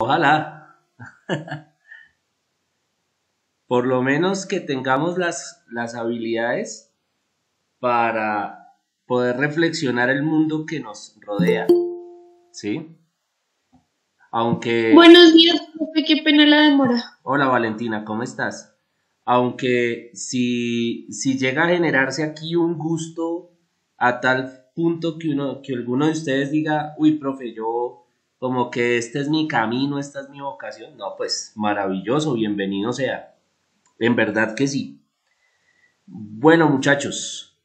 Ojalá, por lo menos que tengamos las habilidades para poder reflexionar el mundo que nos rodea, ¿sí? Aunque, Buenos días, profe, qué pena la demora. hola Valentina, ¿cómo estás? Aunque si llega a generarse aquí un gusto a tal punto que alguno de ustedes diga, uy, profe, yo como que este es mi camino, esta es mi vocación, no, pues maravilloso, bienvenido sea. En verdad que sí. Bueno, muchachos,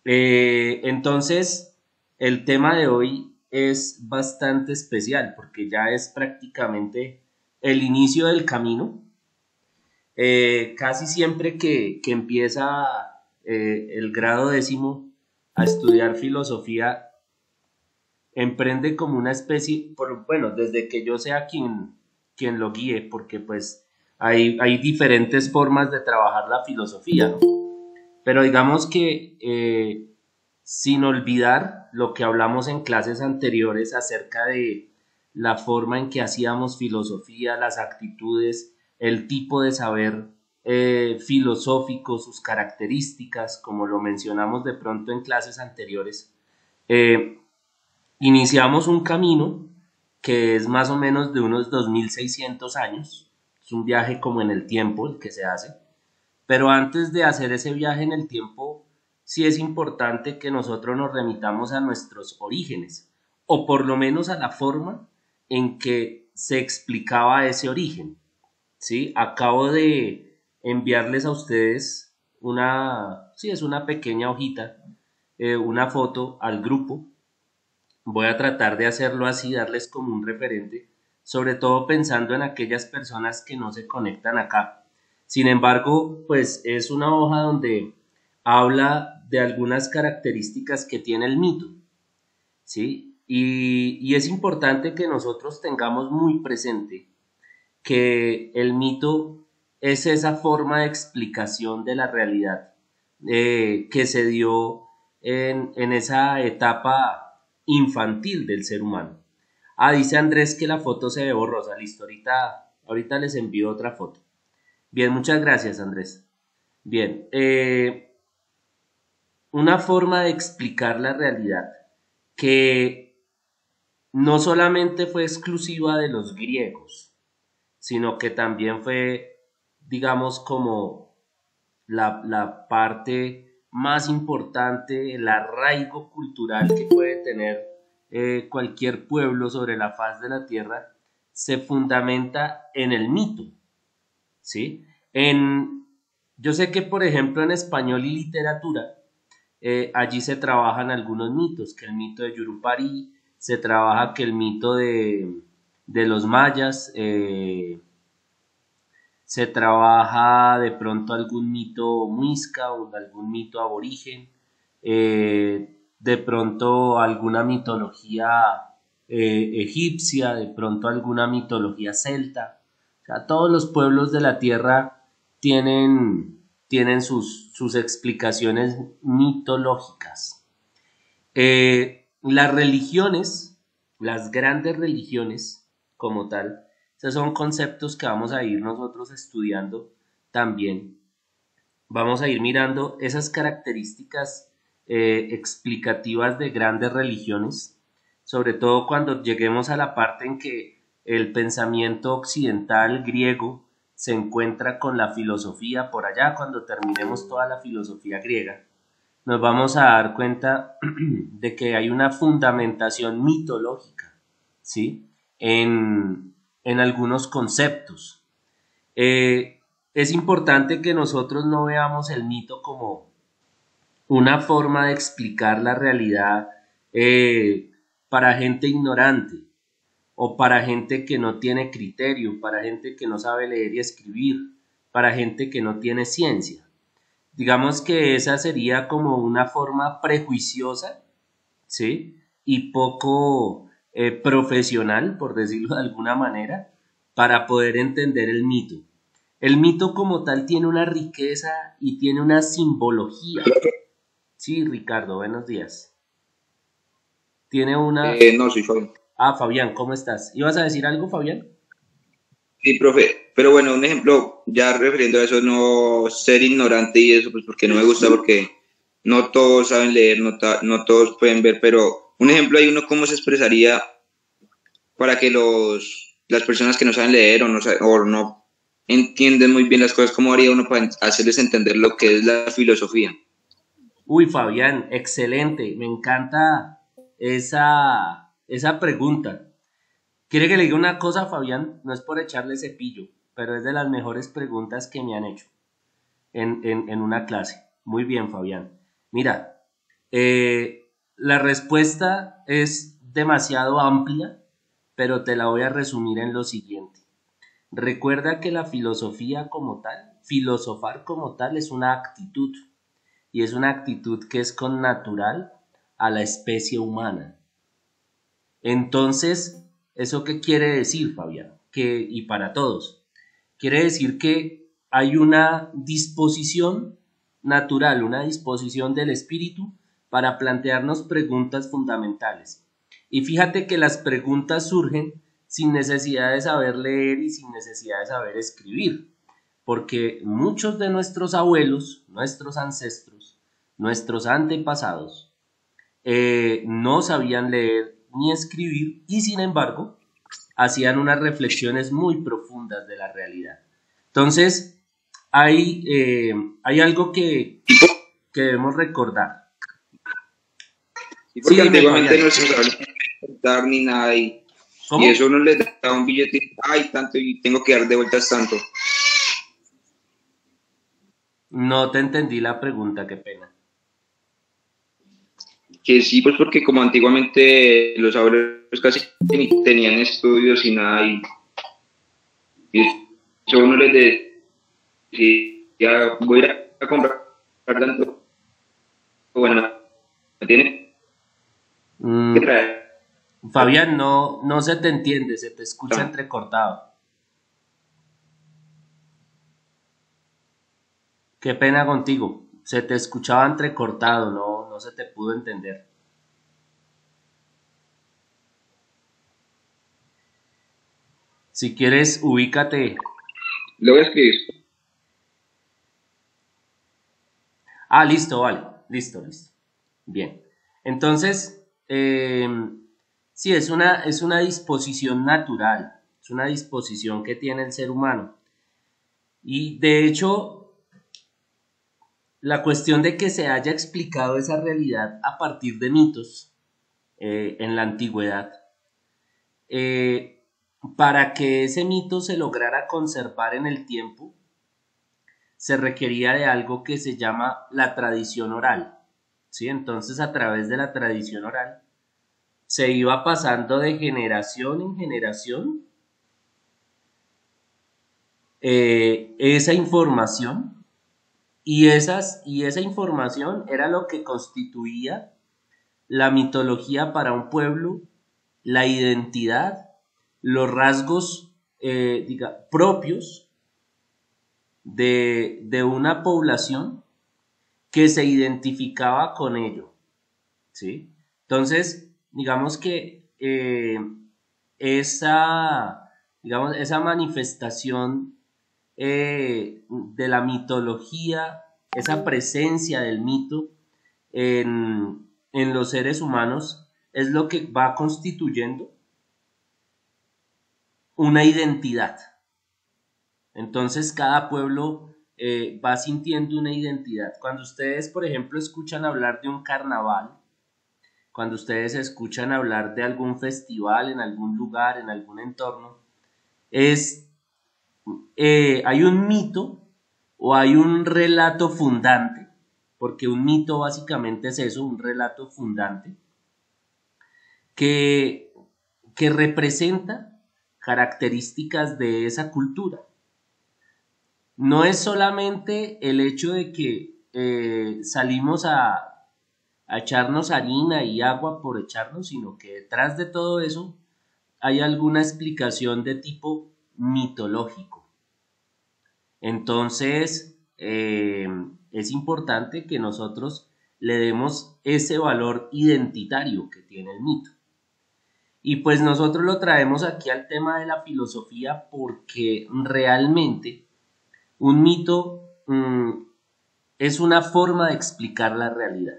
entonces el tema de hoy es bastante especial porque ya es prácticamente el inicio del camino. Casi siempre que empieza el grado décimo a estudiar filosofía, emprende como una especie, bueno, desde que yo sea quien lo guíe, porque pues hay diferentes formas de trabajar la filosofía, ¿no? Pero digamos que sin olvidar lo que hablamos en clases anteriores acerca de la forma en que hacíamos filosofía, las actitudes, el tipo de saber filosófico, sus características, como lo mencionamos de pronto en clases anteriores, eh, iniciamos un camino que es más o menos de unos 2600 años, es un viaje como en el tiempo el que se hace, pero antes de hacer ese viaje en el tiempo, sí es importante que nosotros nos remitamos a nuestros orígenes, o por lo menos a la forma en que se explicaba ese origen. ¿Sí? Acabo de enviarles a ustedes sí, es una pequeña hojita, una foto al grupo. Voy a tratar de hacerlo así, darles como un referente, sobre todo pensando en aquellas personas que no se conectan acá. Sin embargo, pues es una hoja donde habla de algunas características que tiene el mito, ¿sí? Y es importante que nosotros tengamos muy presente que el mito es esa forma de explicación de la realidad que se dio en esa etapa infantil del ser humano. Ah, dice Andrés que la foto se ve borrosa. Listo, ahorita les envío otra foto. Bien, muchas gracias, Andrés. Bien, una forma de explicar la realidad que no solamente fue exclusiva de los griegos, sino que también fue, digamos, como la parte más importante, el arraigo cultural que puede tener cualquier pueblo sobre la faz de la tierra, se fundamenta en el mito, ¿sí? En, yo sé que, por ejemplo, en español y literatura, allí se trabajan algunos mitos, que el mito de Yurupari, se trabaja que el mito de los mayas, se trabaja de pronto algún mito muisca o algún mito aborigen, de pronto alguna mitología egipcia, de pronto alguna mitología celta. O sea, todos los pueblos de la tierra tienen sus explicaciones mitológicas. Las religiones, las grandes religiones como tal, esos son conceptos que vamos a ir nosotros estudiando también. Vamos a ir mirando esas características explicativas de grandes religiones, sobre todo cuando lleguemos a la parte en que el pensamiento occidental griego se encuentra con la filosofía por allá, cuando terminemos toda la filosofía griega nos vamos a dar cuenta de que hay una fundamentación mitológica, ¿sí? En algunos conceptos. Es importante que nosotros no veamos el mito como una forma de explicar la realidad para gente ignorante o para gente que no tiene criterio, para gente que no sabe leer y escribir, para gente que no tiene ciencia. Digamos que esa sería como una forma prejuiciosa, ¿sí? Y poco profesional, por decirlo de alguna manera, para poder entender el mito. El mito como tal tiene una riqueza y tiene una simbología. Sí, Ricardo, buenos días. Tiene una... No, soy Fabián. Ah, Fabián, ¿cómo estás? ¿Ibas a decir algo, Fabián? Sí, profe. Pero bueno, un ejemplo, ya refiriendo a eso, no ser ignorante y eso, pues porque no me gusta, porque no todos saben leer, no todos pueden ver, pero un ejemplo hay uno cómo se expresaría para que las personas que no saben leer o no entienden muy bien las cosas, cómo haría uno para hacerles entender lo que es la filosofía. Uy, Fabián, excelente. Me encanta esa pregunta. ¿Quiere que le diga una cosa, Fabián? No es por echarle cepillo, pero es de las mejores preguntas que me han hecho en una clase. Muy bien, Fabián. Mira, la respuesta es demasiado amplia, pero te la voy a resumir en lo siguiente. Recuerda que la filosofía como tal, filosofar como tal es una actitud, y es una actitud que es connatural a la especie humana. Entonces, ¿eso qué quiere decir, Fabián? Y para todos, quiere decir que hay una disposición natural, una disposición del espíritu para plantearnos preguntas fundamentales. Y fíjate que las preguntas surgen sin necesidad de saber leer y sin necesidad de saber escribir, porque muchos de nuestros abuelos, nuestros ancestros, nuestros antepasados, no sabían leer ni escribir y sin embargo hacían unas reflexiones muy profundas de la realidad. Entonces, hay algo que debemos recordar. Y Sí, porque dime, antiguamente Fabián. no se sabía contar ni nada y eso ¿Cómo? uno les da un billete y, ay, tanto, y tengo que dar de vueltas tanto. No te entendí la pregunta, qué pena. Que sí, pues porque como antiguamente los abuelos casi ni tenían estudios y nada, y eso uno les decía, voy a ir a comprar tanto, bueno, ¿me tiene que Mm, traer? Fabián, no se te entiende, se te escucha entrecortado. Qué pena contigo, se te escuchaba entrecortado, no se te pudo entender. Si quieres, ubícate. Lo voy a escribir. Ah, listo, vale. Listo, listo. Bien. Entonces, sí, es una disposición natural, es una disposición que tiene el ser humano. Y de hecho, la cuestión de que se haya explicado esa realidad a partir de mitos en la antigüedad, eh, para que ese mito se lograra conservar en el tiempo, se requería de algo que se llama la tradición oral. ¿Sí? Entonces, a través de la tradición oral, se iba pasando de generación en generación esa información y esa información era lo que constituía la mitología para un pueblo, la identidad, los rasgos propios de una población que se identificaba con ello, ¿sí? Entonces, digamos que esa manifestación de la mitología, esa presencia del mito en los seres humanos es lo que va constituyendo una identidad. Entonces cada pueblo va sintiendo una identidad. Cuando ustedes, por ejemplo, escuchan hablar de un carnaval, cuando ustedes escuchan hablar de algún festival en algún lugar, en algún entorno, es hay un mito o hay un relato fundante, porque un mito básicamente es eso, un relato fundante, que, que representa características de esa cultura. No es solamente el hecho de que salimos a echarnos harina y agua por echarnos, sino que detrás de todo eso hay alguna explicación de tipo mitológico. Entonces, es importante que nosotros le demos ese valor identitario que tiene el mito. Y pues nosotros lo traemos aquí al tema de la filosofía porque realmente un mito es una forma de explicar la realidad.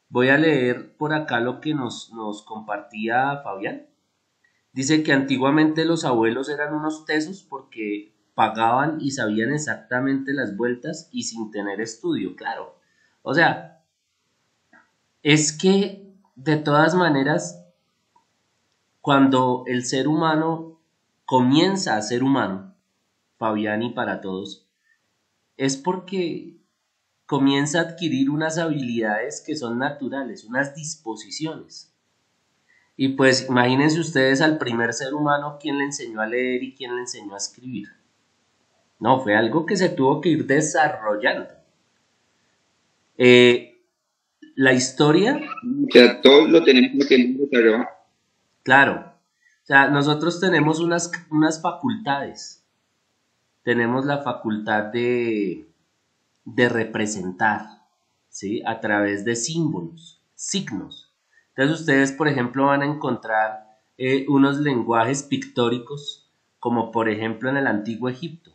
Voy a leer por acá lo que nos compartía Fabián. Dice que antiguamente los abuelos eran unos tesos porque pagaban y sabían exactamente las vueltas y sin tener estudio, claro. O sea, es que de todas maneras, cuando el ser humano comienza a ser humano, Fabián y para todos, es porque comienza a adquirir unas habilidades que son naturales, unas disposiciones. Y pues imagínense ustedes al primer ser humano, ¿quién le enseñó a leer y quién le enseñó a escribir? No, fue algo que se tuvo que ir desarrollando. La historia... O sea, todos lo tenemos que desarrollar. Claro, o sea, nosotros tenemos unas facultades. Tenemos la facultad de representar, ¿sí? A través de símbolos, signos. Entonces ustedes, por ejemplo, van a encontrar unos lenguajes pictóricos, como por ejemplo en el Antiguo Egipto,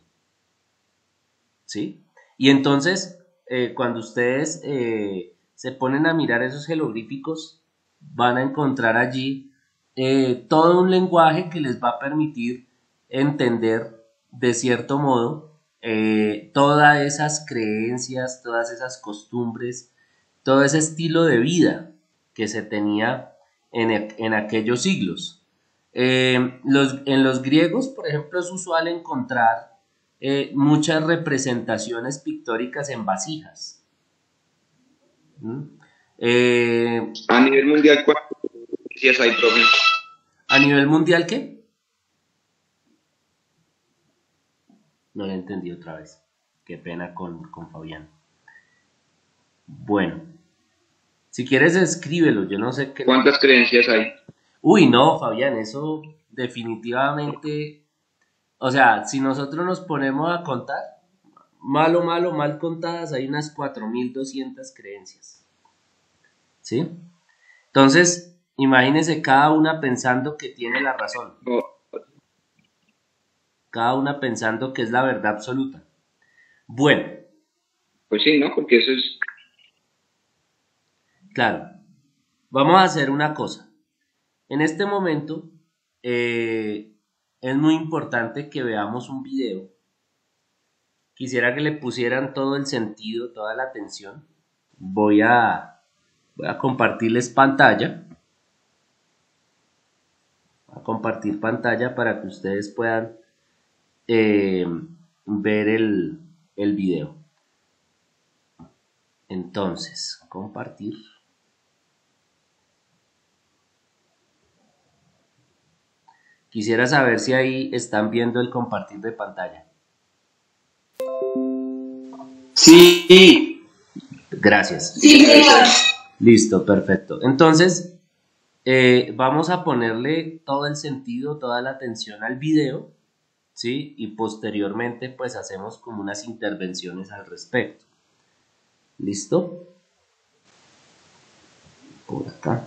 ¿sí? Y entonces, cuando ustedes se ponen a mirar esos jeroglíficos, van a encontrar allí todo un lenguaje que les va a permitir entender de cierto modo todas esas creencias, todas esas costumbres, todo ese estilo de vida que se tenía en aquellos siglos. En los griegos, por ejemplo, es usual encontrar muchas representaciones pictóricas en vasijas. A nivel mundial, ¿cuántas creencias hay, profe? ¿A nivel mundial qué? No lo entendí otra vez. Qué pena con Fabián. Bueno, si quieres escríbelo, yo no sé qué... ¿Cuántas creencias hay? Uy, no, Fabián, eso definitivamente... O sea, si nosotros nos ponemos a contar, mal contadas, hay unas 4.200 creencias. ¿Sí? Entonces, imagínense cada una pensando que tiene la razón. Cada una pensando que es la verdad absoluta. Bueno. Pues sí, ¿no? Porque eso es... Claro. Vamos a hacer una cosa. En este momento es muy importante que veamos un video. Quisiera que le pusieran todo el sentido, toda la atención. Voy a compartirles pantalla. Voy a compartir pantalla para que ustedes puedan ver el video. Entonces, compartir. Quisiera saber si ahí están viendo el compartir de pantalla. Sí. Gracias. Sí, señor. Listo, perfecto. Entonces, vamos a ponerle todo el sentido, toda la atención al video, ¿sí? Y posteriormente, pues, hacemos como unas intervenciones al respecto. ¿Listo? Por acá.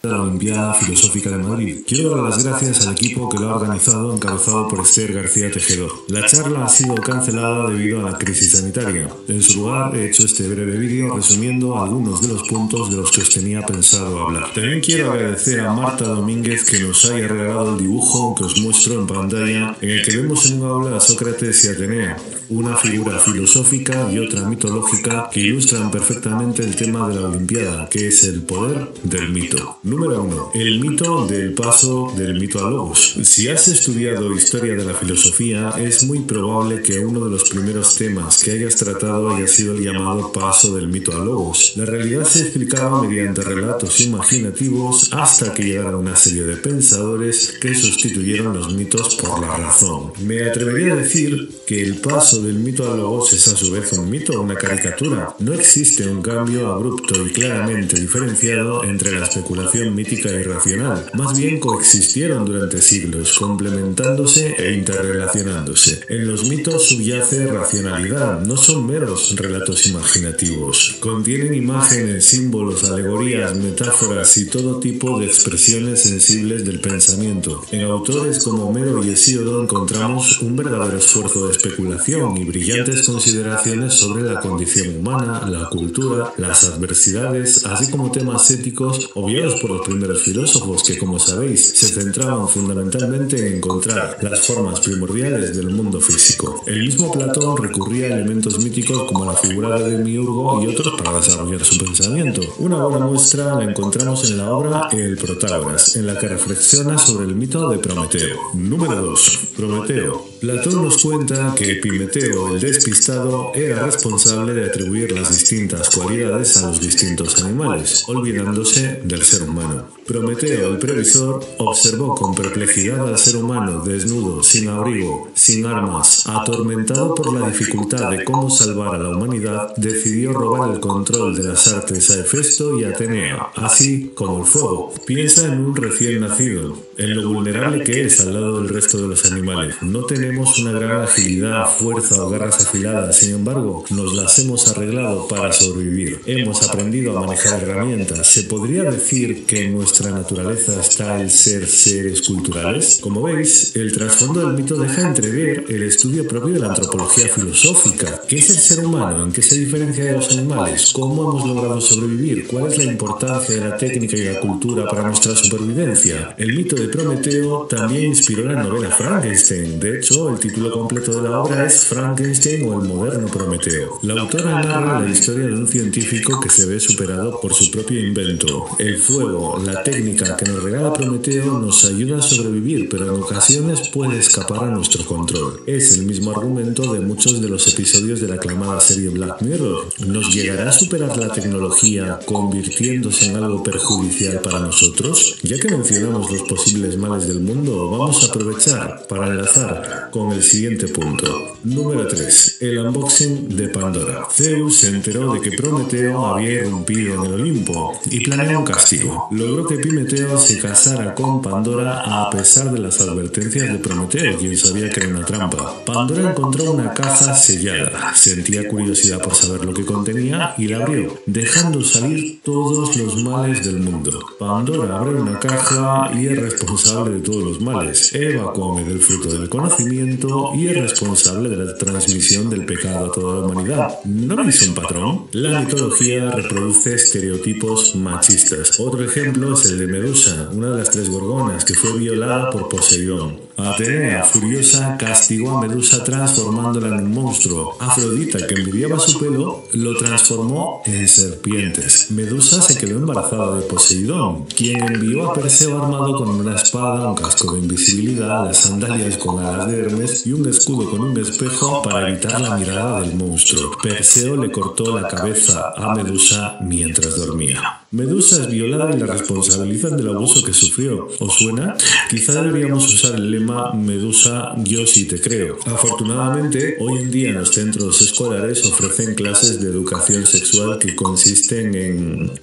La Olimpiada Filosófica de Madrid. Quiero dar las gracias al equipo que lo ha organizado, encabezado por Esther García Tejedor. La charla ha sido cancelada debido a la crisis sanitaria. En su lugar, he hecho este breve vídeo resumiendo algunos de los puntos de los que os tenía pensado hablar. También quiero agradecer a Marta Domínguez que nos haya regalado el dibujo que os muestro en pantalla, en el que vemos en un aula a Sócrates y Atenea, una figura filosófica y otra mitológica que ilustran perfectamente el tema de la Olimpiada, que es el poder del mito. Número 1. El mito del paso del mito a logos. Si has estudiado historia de la filosofía, es muy probable que uno de los primeros temas que hayas tratado haya sido el llamado paso del mito a logos. La realidad se explicaba mediante relatos imaginativos hasta que llegaron una serie de pensadores que sustituyeron los mitos por la razón. Me atrevería a decir que el paso del mito a logos es a su vez un mito o una caricatura. No existe un cambio abrupto y claramente diferenciado entre la especulación información mítica y racional. Más bien coexistieron durante siglos, complementándose e interrelacionándose. En los mitos subyace racionalidad, no son meros relatos imaginativos. Contienen imágenes, símbolos, alegorías, metáforas y todo tipo de expresiones sensibles del pensamiento. En autores como Homero y Hesíodo encontramos un verdadero esfuerzo de especulación y brillantes consideraciones sobre la condición humana, la cultura, las adversidades, así como temas éticos obviados por los primeros filósofos que, como sabéis, se centraban fundamentalmente en encontrar las formas primordiales del mundo físico. El mismo Platón recurría a elementos míticos como la figura de Demiurgo y otros para desarrollar su pensamiento. Una buena muestra la encontramos en la obra El Protágoras, en la que reflexiona sobre el mito de Prometeo. Número 2. Prometeo. Platón nos cuenta que Epimeteo, el despistado, era responsable de atribuir las distintas cualidades a los distintos animales, olvidándose del ser humano. Prometeo, el previsor, observó con perplejidad al ser humano desnudo, sin abrigo, sin armas, atormentado por la dificultad de cómo salvar a la humanidad, decidió robar el control de las artes a Hefesto y a Atenea, así como el fuego. Piensa en un recién nacido, en lo vulnerable que es al lado del resto de los animales. No tenemos una gran agilidad, fuerza o garras afiladas, sin embargo, nos las hemos arreglado para sobrevivir. Hemos aprendido a manejar herramientas. ¿Se podría decir que en nuestra naturaleza está el ser seres culturales? Como veis, el trasfondo del mito deja entrever el estudio propio de la antropología filosófica. ¿Qué es el ser humano? ¿En qué se diferencia de los animales? ¿Cómo hemos logrado sobrevivir? ¿Cuál es la importancia de la técnica y la cultura para nuestra supervivencia? El mito de Prometeo también inspiró la novela Frankenstein. De hecho, el título completo de la obra es Frankenstein o el moderno Prometeo. La autora narra la historia de un científico que se ve superado por su propio invento. El fuego, la técnica que nos regala Prometeo nos ayuda a sobrevivir, pero en ocasiones puede escapar a nuestro control. Es el mismo argumento de muchos de los episodios de la aclamada serie Black Mirror. ¿Nos llegará a superar la tecnología convirtiéndose en algo perjudicial para nosotros? Ya que mencionamos los posibles males del mundo, vamos a aprovechar para enlazar con el siguiente punto. Número 3. El unboxing de Pandora. Zeus se enteró de que Prometeo había irrumpido en el Olimpo y planeó un castigo. Logró que Epimeteo se casara con Pandora a pesar de las advertencias de Prometeo, quien sabía que era una trampa. Pandora encontró una caja sellada. Sentía curiosidad por saber lo que contenía y la abrió, dejando salir todos los males del mundo. Pandora abre una caja y es responsable de todos los males. Eva come del fruto del conocimiento y es responsable de la transmisión del pecado a toda la humanidad. ¿No veis un patrón? La mitología reproduce estereotipos machistas. Otro ejemplo es el de Medusa, una de las 3 gorgonas que fue violada por Poseidón. Atenea, furiosa, castigó a Medusa transformándola en un monstruo. Afrodita, que envidiaba su pelo, lo transformó en serpientes. Medusa se quedó embarazada de Poseidón, quien envió a Perseo armado con una espada, un casco de invisibilidad, las sandalias con alas de Hermes y un escudo con un espejo para evitar la mirada del monstruo. Perseo le cortó la cabeza a Medusa mientras dormía. Medusa es violada y la responsabilizan del abuso que sufrió. ¿Os suena? Quizá deberíamos usar el lema Medusa, yo sí te creo. Afortunadamente, hoy en día en los centros escolares ofrecen clases de educación sexual que consisten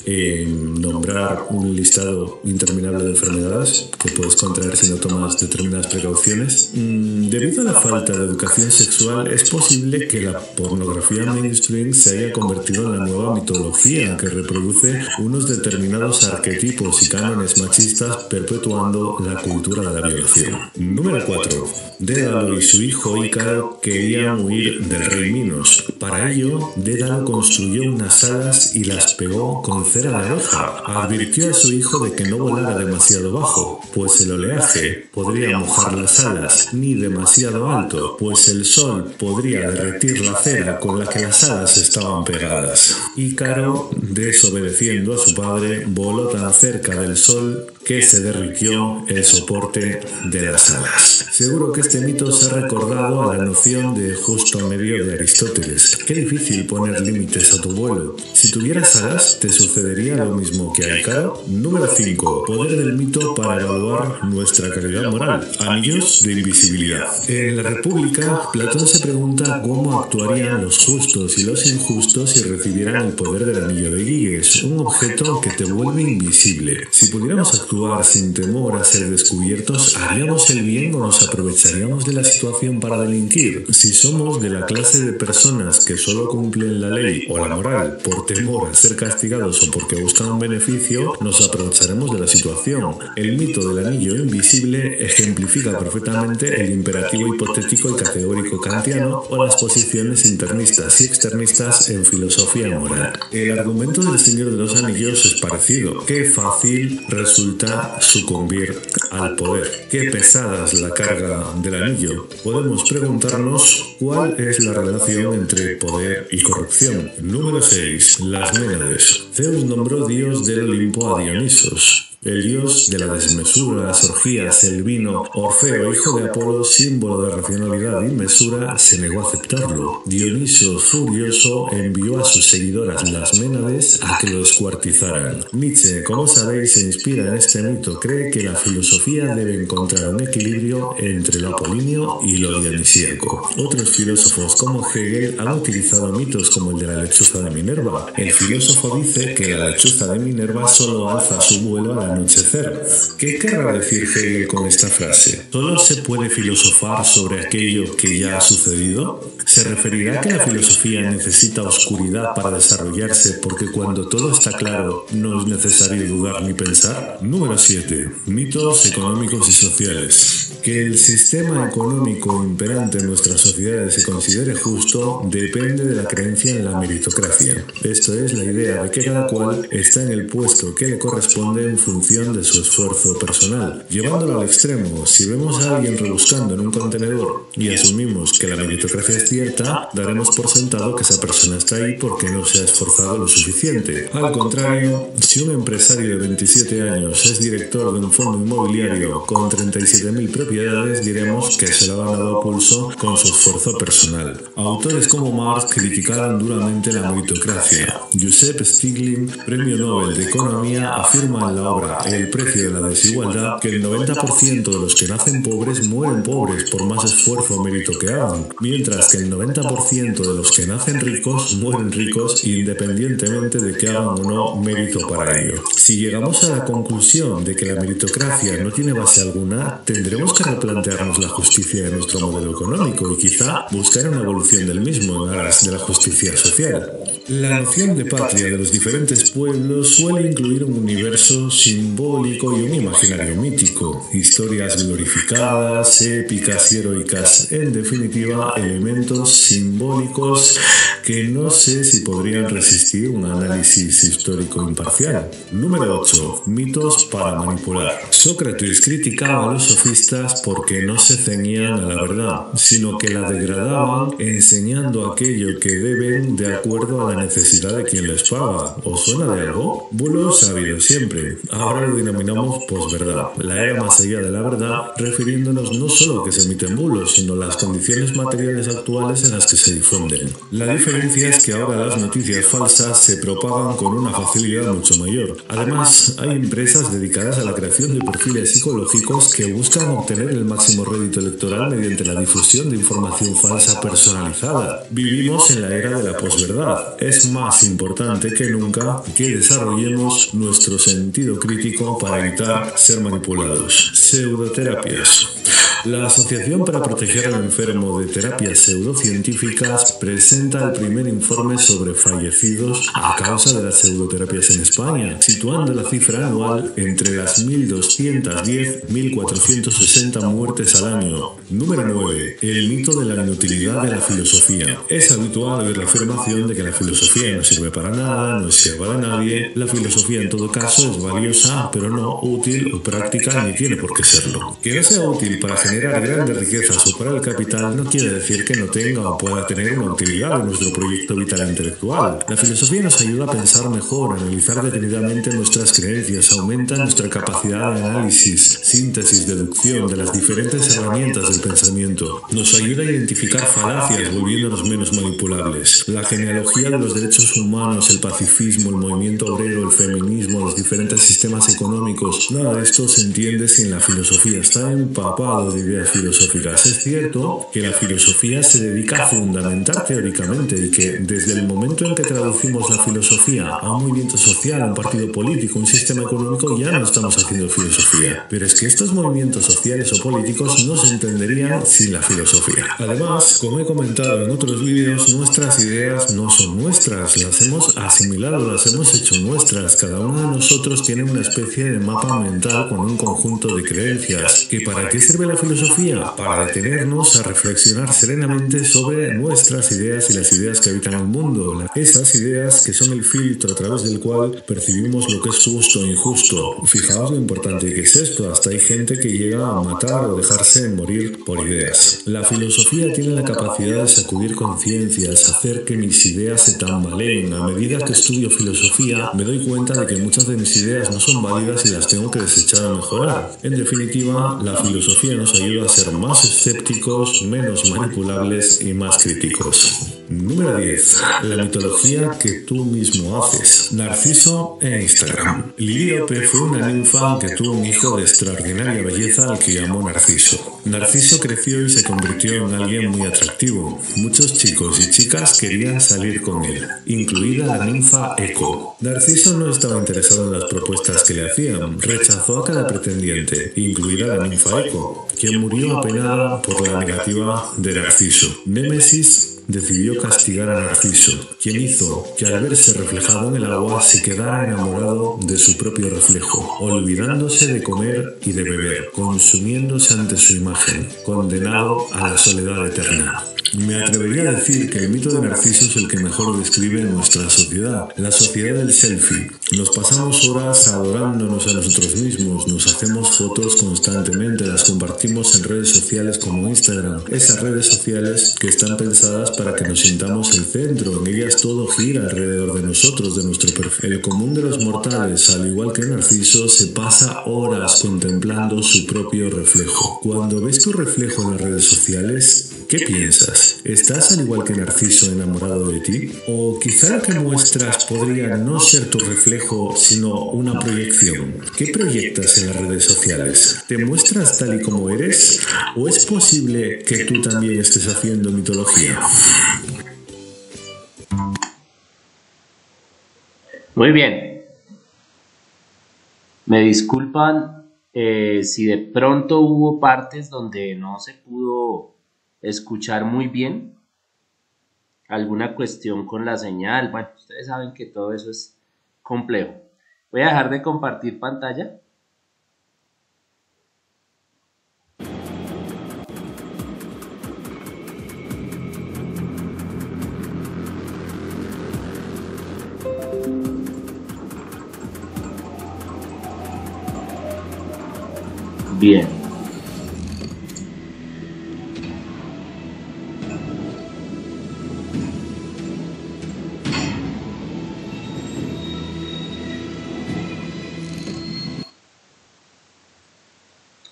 en nombrar un listado interminable de enfermedades que puedes contraer si no tomas determinadas precauciones. Debido a la falta de educación sexual, es posible que la pornografía mainstream se haya convertido en la nueva mitología que reproduce unos determinados arquetipos y cánones machistas, perpetuando la cultura de la violación. Número 4. Dédalo y su hijo Ícaro querían huir del rey Minos. Para ello, Dédalo construyó unas alas y las pegó con cera de abeja. Advirtió a su hijo de que no volara demasiado bajo, pues el oleaje podría mojar las alas, ni demasiado alto, pues el sol podría derretir la cera con la que las alas estaban pegadas. Ícaro, desobedeciendo a su padre, voló tan cerca del sol que se derritió el soporte de las alas. Seguro que este mito se ha recordado a la noción de justo medio de Aristóteles. Qué difícil poner límites a tu vuelo. Si tuvieras alas, ¿te sucedería lo mismo que a Ícaro? Número 5. Poder del mito para evaluar nuestra calidad moral. Anillos de invisibilidad. En la República, Platón se pregunta cómo actuarían los justos y los injustos si recibieran el poder del anillo de Giges, un objeto objeto que te vuelve invisible. Si pudiéramos actuar sin temor a ser descubiertos, ¿haríamos el bien o nos aprovecharíamos de la situación para delinquir? Si somos de la clase de personas que solo cumplen la ley o la moral por temor a ser castigados o porque buscan un beneficio, nos aprovecharemos de la situación. El mito del anillo invisible ejemplifica perfectamente el imperativo hipotético y categórico kantiano o las posiciones internistas y externistas en filosofía y moral. El argumento del Señor de los Anillos es parecido. Qué fácil resulta sucumbir al poder. Qué pesada es la carga del anillo. Podemos preguntarnos cuál es la relación entre poder y corrupción. Número 6. Las Ménades. Zeus nombró dios del Olimpo a Dionisos, el dios de la desmesura, las orgías, el vino. Orfeo, hijo de Apolo, símbolo de racionalidad y mesura, se negó a aceptarlo. Dioniso, furioso, envió a sus seguidoras las Ménades a que lo descuartizaran. Nietzsche, como sabéis, se inspira en este mito. Cree que la filosofía debe encontrar un equilibrio entre lo apolíneo y lo dionisíaco. Otros filósofos, como Hegel, han utilizado mitos como el de la lechuza de Minerva. El filósofo dice que la lechuza de Minerva solo alza su vuelo al anochecer. ¿Qué querrá decir Hegel con esta frase? ¿Solo se puede filosofar sobre aquello que ya ha sucedido? ¿Se referirá a que la filosofía necesita oscuridad para desarrollarse porque cuando todo está claro no es necesario dudar ni pensar? Número 7. Mitos económicos y sociales. Que el sistema económico imperante en nuestras sociedades se considere justo depende de la creencia en la meritocracia. Esto es la idea de que cada cual está en el puesto que le corresponde en función de su esfuerzo personal. Llevándolo al extremo, si vemos a alguien rebuscando en un contenedor y asumimos que la meritocracia es cierta, daremos por sentado que esa persona está ahí porque no se ha esforzado lo suficiente. Al contrario, si un empresario de 27 años es director de un fondo inmobiliario con 37.000 propiedades, diremos que se lo ha ganado a pulso con su esfuerzo personal. Autores como Marx criticaron duramente la meritocracia. Joseph Stiglitz, premio Nobel de Economía, afirma en la obra El precio de la desigualdad que el 90% de los que nacen pobres mueren pobres por más esfuerzo o mérito que hagan, mientras que el 90% de los que nacen ricos mueren ricos independientemente de que hagan o no mérito para ello. Si llegamos a la conclusión de que la meritocracia no tiene base alguna, tendremos que replantearnos la justicia de nuestro modelo económico y quizá buscar una evolución del mismo en aras de la justicia social. La noción de patria de los diferentes pueblos suele incluir un universo simbólico y un imaginario mítico, historias glorificadas, épicas y heroicas, en definitiva, elementos simbólicos que no sé si podrían resistir un análisis histórico imparcial. Número 8. Mitos para manipular. Sócrates criticaba a los sofistas porque no se ceñían a la verdad, sino que la degradaban enseñando aquello que deben de acuerdo a la necesidad de quien les paga. ¿Os suena de algo? Bulos ha habido siempre. Ahora lo denominamos posverdad, la era más allá de la verdad, refiriéndonos no solo a que se emiten bulos, sino a las condiciones materiales actuales en las que se difunden. La diferencia es que ahora las noticias falsas se propagan con una facilidad mucho mayor. Además, hay empresas dedicadas a la creación de perfiles psicológicos que buscan obtener el máximo rédito electoral mediante la difusión de información falsa personalizada. Vivimos en la era de la posverdad. Es más importante que nunca que desarrollemos nuestro sentido crítico para evitar ser manipulados. Pseudoterapias. La Asociación para Proteger al Enfermo de Terapias Pseudocientíficas presenta el primer informe sobre fallecidos a causa de las pseudoterapias en España, situando la cifra anual entre las 1.210 y 1.460 muertes al año. Número 9. El mito de la inutilidad de la filosofía. Es habitual ver la afirmación de que la filosofía no sirve para nada, no sirve para nadie. La filosofía en todo caso es valiosa, pero no útil o práctica, ni tiene por qué serlo. Que no sea útil para generar grandes riquezas o para el capital no quiere decir que no tenga o pueda tener una utilidad en nuestro proyecto vital intelectual. La filosofía nos ayuda a pensar mejor, a analizar detenidamente nuestras creencias, aumenta nuestra capacidad de análisis, síntesis, deducción de las diferentes herramientas del pensamiento. Nos ayuda a identificar falacias, volviéndonos menos manipulables. La genealogía de los derechos humanos, el pacifismo, el movimiento obrero, el feminismo, los diferentes sistemas económicos, nada de esto se entiende sin la filosofía. Está empapado de ideas filosóficas. Es cierto que la filosofía se dedica a fundamentar teóricamente y que desde el momento en que traducimos la filosofía a un movimiento social, a un partido político, un sistema económico, ya no estamos haciendo filosofía. Pero es que estos movimientos sociales o políticos no se entenderían sin la filosofía. Además, como he comentado en otros vídeos, nuestras ideas no son nuestras, las hemos asimilado, las hemos hecho nuestras. Cada uno de nosotros tiene una especie de mapa mental con un conjunto de creencias. ¿Que para qué sirve la filosofía? Para detenernos a reflexionar serenamente sobre nuestras ideas y las ideas que habitan el mundo. Esas ideas que son el filtro a través del cual percibimos lo que es justo e injusto. Fijaos lo importante que es esto. Hasta hay gente que llega a matar o dejarse morir por ideas. La filosofía tiene la capacidad de sacudir conciencias, hacer que mis ideas se tambaleen. A medida que estudio filosofía, me doy cuenta de que muchas de mis ideas no son válidas y las tengo que desechar o mejorar. En definitiva, la filosofía nos ayuda a ser más escépticos, menos manipulables y más críticos. Número 10. La mitología que tú mismo haces. Narciso en Instagram. Liriope fue una ninfa que tuvo un hijo de extraordinaria belleza al que llamó Narciso. Narciso creció y se convirtió en alguien muy atractivo. Muchos chicos y chicas querían salir con él, incluida la ninfa Eco. Narciso no estaba interesado en las propuestas que le hacían, rechazó a cada pretendiente, incluida la ninfa Eco, quien murió apenada por la negativa de Narciso. Némesis decidió castigar a Narciso, quien hizo que al verse reflejado en el agua se quedara enamorado de su propio reflejo, olvidándose de comer y de beber, consumiéndose ante su imagen, condenado a la soledad eterna. Me atrevería a decir que el mito de Narciso es el que mejor describe nuestra sociedad, la sociedad del selfie. Nos pasamos horas adorándonos a nosotros mismos, nos hacemos fotos constantemente, las compartimos en redes sociales como Instagram, esas redes sociales que están pensadas para que nos sintamos el centro, en ellas todo gira alrededor de nosotros, de nuestro perfil. El común de los mortales, al igual que Narciso, se pasa horas contemplando su propio reflejo. Cuando ves tu reflejo en las redes sociales, ¿qué piensas? ¿Estás al igual que Narciso enamorado de ti? ¿O quizá lo que muestras podría no ser tu reflejo, sino una proyección? ¿Qué proyectas en las redes sociales? ¿Te muestras tal y como eres? ¿O es posible que tú también estés haciendo mitología? Muy bien. Me disculpan si de pronto hubo partes donde no se pudo escuchar muy bien, alguna cuestión con la señal. Bueno, ustedes saben que todo eso es complejo. Voy a dejar de compartir pantalla. Bien.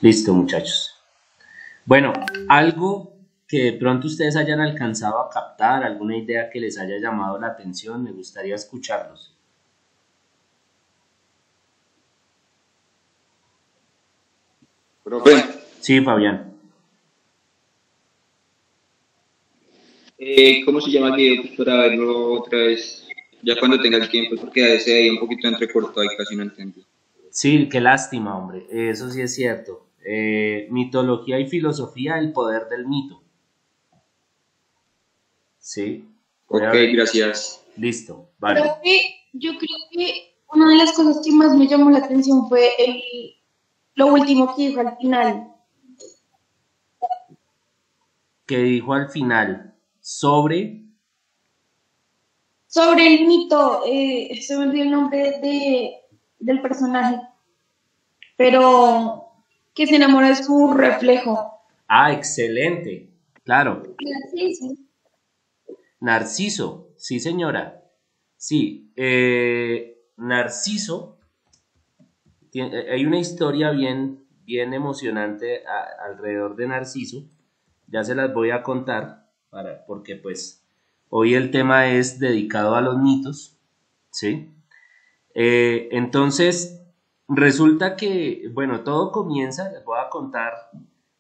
Listo, muchachos. Bueno, algo que de pronto ustedes hayan alcanzado a captar, alguna idea que les haya llamado la atención, me gustaría escucharlos. Profe, Sí, Fabián. ¿cómo se llama el video? Pues para verlo otra vez, ya cuando tenga el tiempo, porque a veces hay un poquito entrecortado y casi no entendí. Sí, qué lástima, hombre. Eso sí es cierto. Mitología y filosofía, el poder del mito. Sí. Ok, gracias. Listo, vale. Profe, yo creo que una de las cosas que más me llamó la atención fue lo último que dijo al final. Que dijo al final sobre Sobre el mito, se me olvidó el nombre del personaje, pero que se enamora de su reflejo. excelente, claro, Narciso. Narciso, sí señora, sí, Narciso, hay una historia bien emocionante alrededor de Narciso, ya se las voy a contar, porque pues hoy el tema es dedicado a los mitos, ¿sí? Entonces, resulta que, bueno, todo comienza, les voy a contar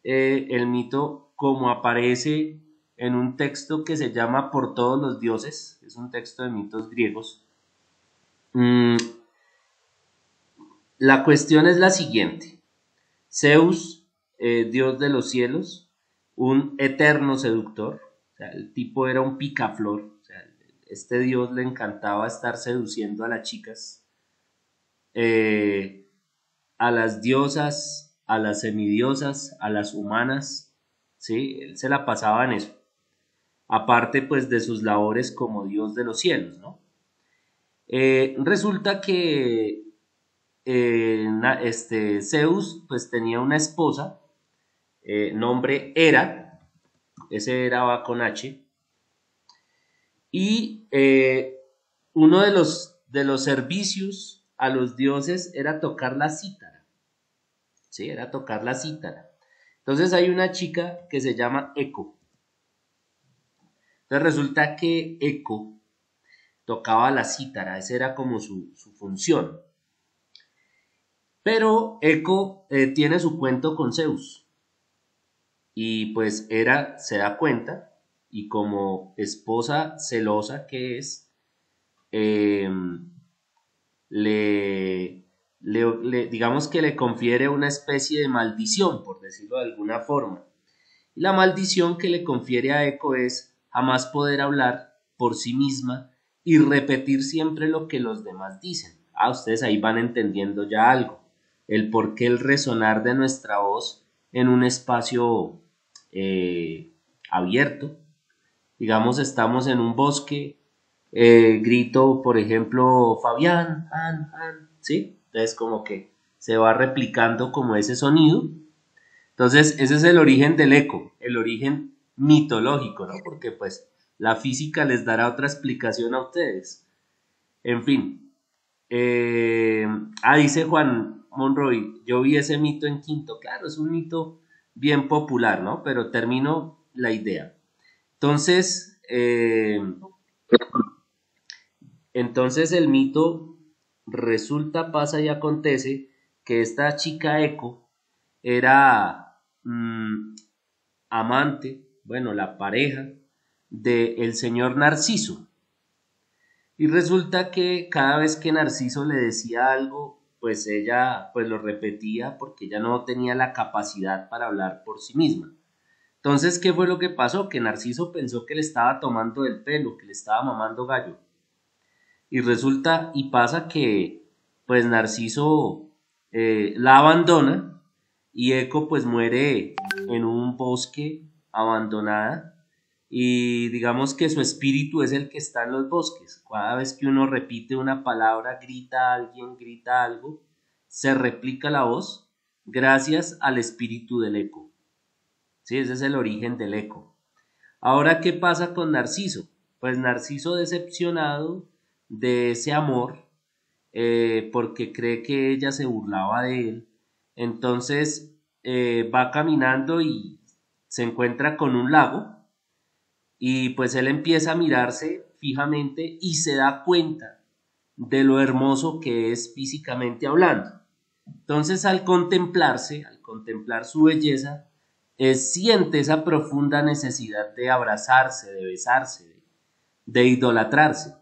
el mito como aparece en un texto que se llama Por todos los dioses, es un texto de mitos griegos. La cuestión es la siguiente. Zeus, dios de los cielos, un eterno seductor, o sea, el tipo era un picaflor, o sea, este dios le encantaba estar seduciendo a las chicas, a las diosas, a las semidiosas, a las humanas, ¿sí? Él se la pasaba en eso, aparte pues de sus labores como dios de los cielos, ¿no? Resulta que Zeus pues tenía una esposa, nombre Hera, ese Hera va con H, y uno de los servicios a los dioses era tocar la cítara, ¿sí? Era tocar la cítara. Entonces hay una chica que se llama Eco. Entonces resulta que Eco tocaba la cítara, esa era como su función. Pero Eco tiene su cuento con Zeus. Y pues Hera se da cuenta y como esposa celosa que es, eh, digamos que le confiere una especie de maldición, por decirlo de alguna forma. Y la maldición que le confiere a Eco es jamás poder hablar por sí misma y repetir siempre lo que los demás dicen. Ah, ustedes ahí van entendiendo ya algo, el por qué el resonar de nuestra voz en un espacio abierto. Digamos, estamos en un bosque, grito, por ejemplo, Fabián, ¿sí? Entonces como que se va replicando como ese sonido. Entonces ese es el origen del eco, el origen mitológico, ¿no? Porque pues la física les dará otra explicación a ustedes. En fin. Dice Juan Monroy, yo vi ese mito en quinto. Claro, es un mito bien popular, ¿no? Pero termino la idea. Entonces, el mito resulta, pasa y acontece que esta chica Eco era amante, bueno, la pareja del señor Narciso. Y resulta que cada vez que Narciso le decía algo, pues ella pues lo repetía porque ella no tenía la capacidad para hablar por sí misma. Entonces, ¿qué fue lo que pasó? Que Narciso pensó que le estaba tomando del pelo, que le estaba mamando gallo. Y resulta y pasa que pues Narciso la abandona y Eco pues muere en un bosque abandonada y digamos que su espíritu es el que está en los bosques. Cada vez que uno repite una palabra, grita a alguien, grita algo, se replica la voz gracias al espíritu del eco. Sí, ese es el origen del eco. Ahora, ¿qué pasa con Narciso? Pues Narciso decepcionado de ese amor, porque cree que ella se burlaba de él, entonces va caminando y se encuentra con un lago y pues él empieza a mirarse fijamente y se da cuenta de lo hermoso que es físicamente hablando. Entonces al contemplarse, al contemplar su belleza, siente esa profunda necesidad de abrazarse, de besarse, de idolatrarse.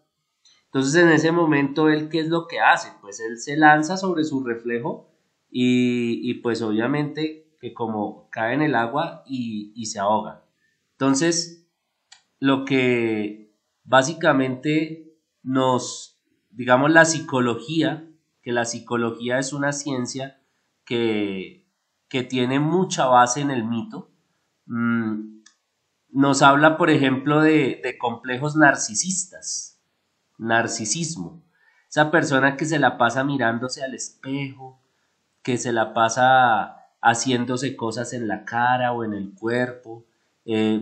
Entonces en ese momento él, ¿qué es lo que hace? Pues él se lanza sobre su reflejo y pues obviamente que como cae en el agua y se ahoga. Entonces lo que básicamente digamos la psicología, que la psicología es una ciencia que tiene mucha base en el mito, nos habla por ejemplo de complejos narcisistas, narcisismo, esa persona que se la pasa mirándose al espejo, que se la pasa haciéndose cosas en la cara o en el cuerpo,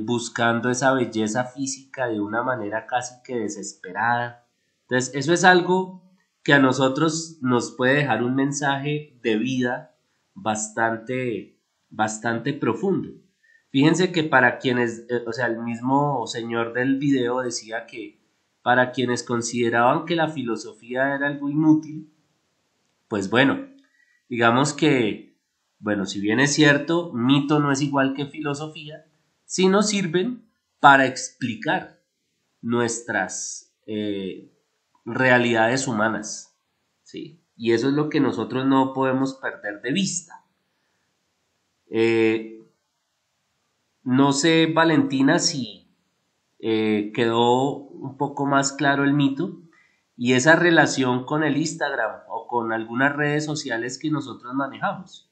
buscando esa belleza física de una manera casi que desesperada. Entonces, eso es algo que a nosotros nos puede dejar un mensaje de vida bastante, bastante profundo. Fíjense que para quienes, o sea, el mismo señor del video decía que para quienes consideraban que la filosofía era algo inútil, pues bueno, digamos que Bueno, si bien es cierto, mito no es igual que filosofía, sino sirven para explicar nuestras realidades humanas, ¿sí? Y eso es lo que nosotros no podemos perder de vista. No sé, Valentina, si quedó un poco más claro el mito y esa relación con el Instagram o con algunas redes sociales que nosotros manejamos.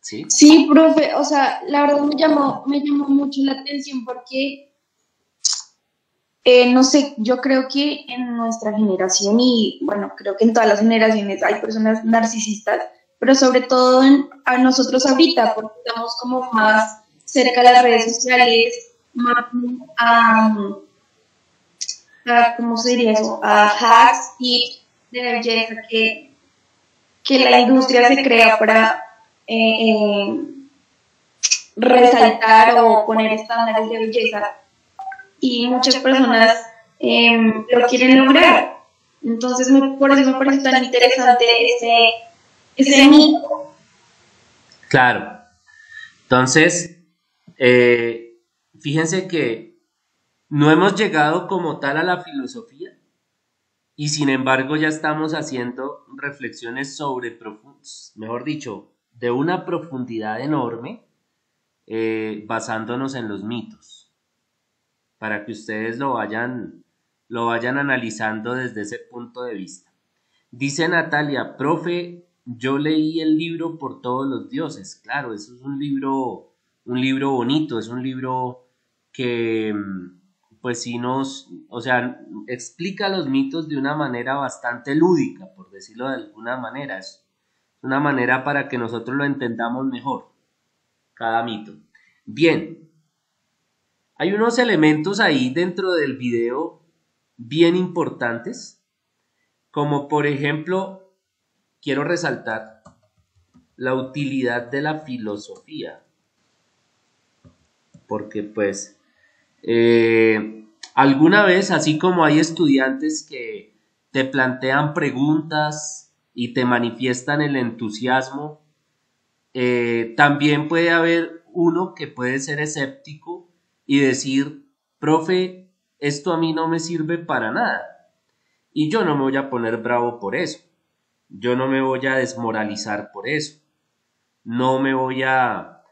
¿Sí? Sí, profe, o sea, la verdad me llamó mucho la atención porque, no sé, yo creo que en nuestra generación y bueno, creo que en todas las generaciones hay personas narcisistas, pero sobre todo a nosotros ahorita, porque estamos como más cerca de las redes sociales, más ¿cómo se diría eso? A hacks y de belleza que la industria se crea para resaltar o poner estándares de belleza y muchas personas lo quieren lograr. Entonces, por eso me parece tan interesante ese mito. Claro. Entonces, fíjense que no hemos llegado como tal a la filosofía y sin embargo ya estamos haciendo reflexiones sobre, mejor dicho, de una profundidad enorme, basándonos en los mitos, para que ustedes lo vayan analizando desde ese punto de vista. Dice Natalia, profe, yo leí el libro Por todos los dioses. Claro, eso es un libro bonito, es un libro que pues sí o sea, explica los mitos de una manera bastante lúdica, por decirlo de alguna manera. Es una manera para que nosotros lo entendamos mejor, cada mito. Bien, hay unos elementos ahí dentro del video bien importantes, como por ejemplo, quiero resaltar la utilidad de la filosofía, porque pues alguna vez, así como hay estudiantes que te plantean preguntas y te manifiestan el entusiasmo, también puede haber uno que puede ser escéptico y decir, profe, esto a mí no me sirve para nada. Y yo no me voy a poner bravo por eso. Yo no me voy a desmoralizar por eso. No me voy a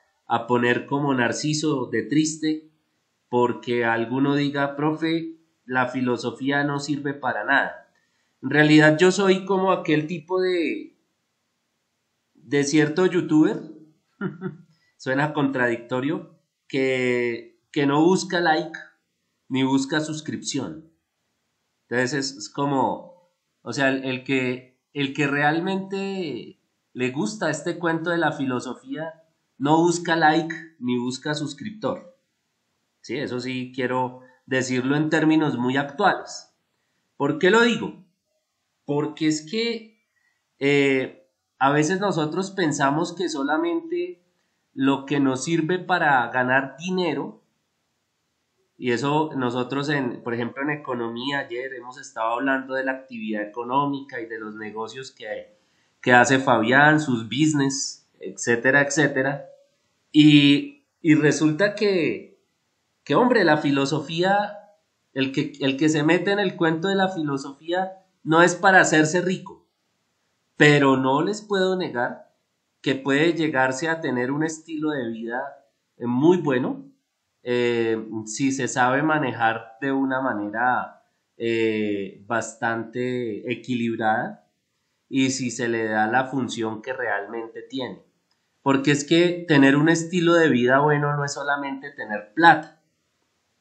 poner como Narciso de triste porque alguno diga, profe, la filosofía no sirve para nada. En realidad yo soy como aquel tipo de cierto youtuber, suena contradictorio, que no busca like ni busca suscripción. Entonces es como, o sea, el que realmente le gusta este cuento de la filosofía no busca like ni busca suscriptor. Sí, eso sí quiero decirlo en términos muy actuales. ¿Por qué lo digo? Porque es que a veces nosotros pensamos que solamente lo que nos sirve para ganar dinero, y eso nosotros, por ejemplo, en economía, ayer hemos estado hablando de la actividad económica y de los negocios que hace Fabián, sus business, etcétera, etcétera. Y resulta que, hombre, la filosofía, el que se mete en el cuento de la filosofía no es para hacerse rico, pero no les puedo negar que puede llegarse a tener un estilo de vida muy bueno, si se sabe manejar de una manera bastante equilibrada y si se le da la función que realmente tiene. Porque es que tener un estilo de vida bueno no es solamente tener plata,